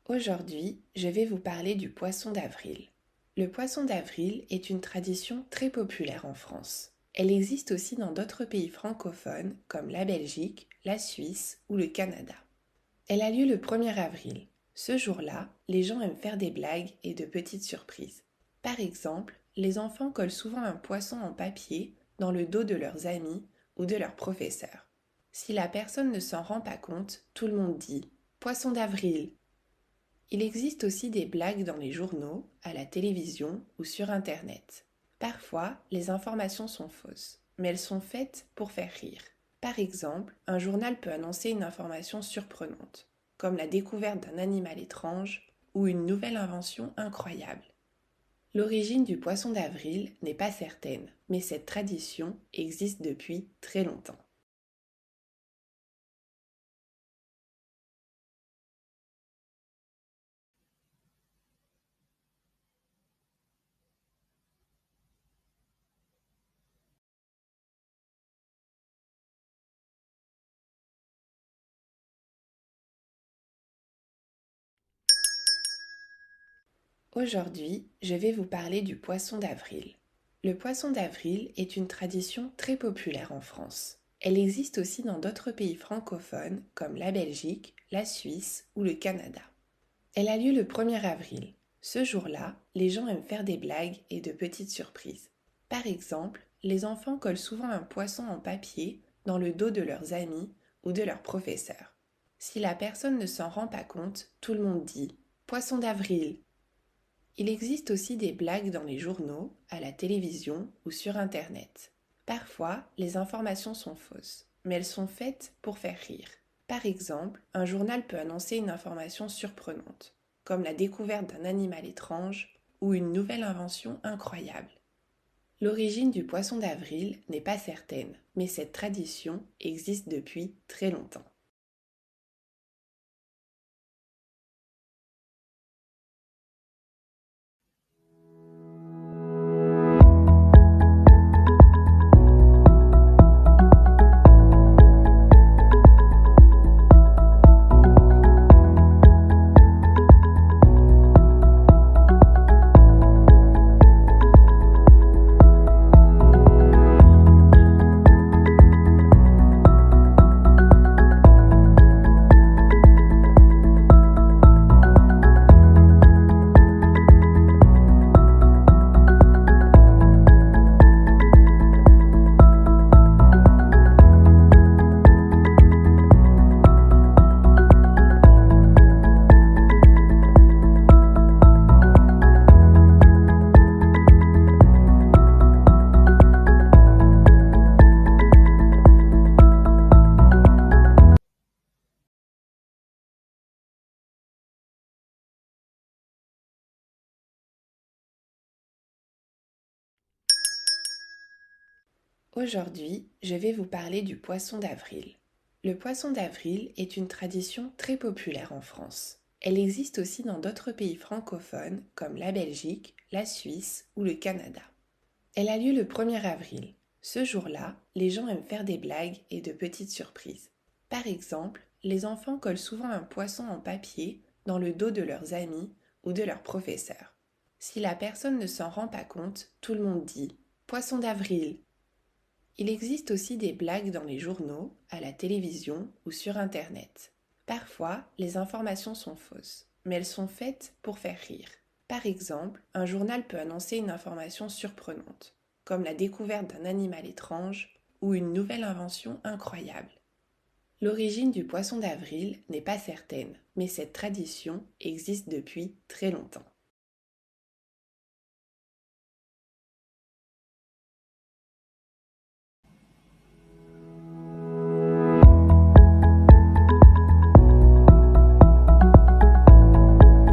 Aujourd'hui, je vais vous parler du poisson d'avril. Le poisson d'avril est une tradition très populaire en France. Elle existe aussi dans d'autres pays francophones comme la Belgique, la Suisse ou le Canada. Elle a lieu le 1er avril. Ce jour-là, les gens aiment faire des blagues et de petites surprises. Par exemple, les enfants collent souvent un poisson en papier dans le dos de leurs amis ou de leurs professeurs. Si la personne ne s'en rend pas compte, tout le monde dit Poisson d'avril. Il existe aussi des blagues dans les journaux, à la télévision ou sur Internet. Parfois, les informations sont fausses, mais elles sont faites pour faire rire. Par exemple, un journal peut annoncer une information surprenante, comme la découverte d'un animal étrange ou une nouvelle invention incroyable. L'origine du poisson d'avril n'est pas certaine, mais cette tradition existe depuis très longtemps. Aujourd'hui, je vais vous parler du poisson d'avril. Le poisson d'avril est une tradition très populaire en France. Elle existe aussi dans d'autres pays francophones comme la Belgique, la Suisse ou le Canada. Elle a lieu le 1er avril. Ce jour-là, les gens aiment faire des blagues et de petites surprises. Par exemple, les enfants collent souvent un poisson en papier dans le dos de leurs amis ou de leurs professeurs. Si la personne ne s'en rend pas compte, tout le monde dit Poisson d'avril. Il existe aussi des blagues dans les journaux, à la télévision ou sur Internet. Parfois, les informations sont fausses, mais elles sont faites pour faire rire. Par exemple, un journal peut annoncer une information surprenante, comme la découverte d'un animal étrange ou une nouvelle invention incroyable. L'origine du poisson d'avril n'est pas certaine, mais cette tradition existe depuis très longtemps. Aujourd'hui, je vais vous parler du poisson d'avril. Le poisson d'avril est une tradition très populaire en France. Elle existe aussi dans d'autres pays francophones comme la Belgique, la Suisse ou le Canada. Elle a lieu le 1er avril. Ce jour-là, les gens aiment faire des blagues et de petites surprises. Par exemple, les enfants collent souvent un poisson en papier dans le dos de leurs amis ou de leurs professeurs. Si la personne ne s'en rend pas compte, tout le monde dit Poisson d'avril. Il existe aussi des blagues dans les journaux, à la télévision ou sur Internet. Parfois, les informations sont fausses, mais elles sont faites pour faire rire. Par exemple, un journal peut annoncer une information surprenante, comme la découverte d'un animal étrange ou une nouvelle invention incroyable. L'origine du poisson d'avril n'est pas certaine, mais cette tradition existe depuis très longtemps.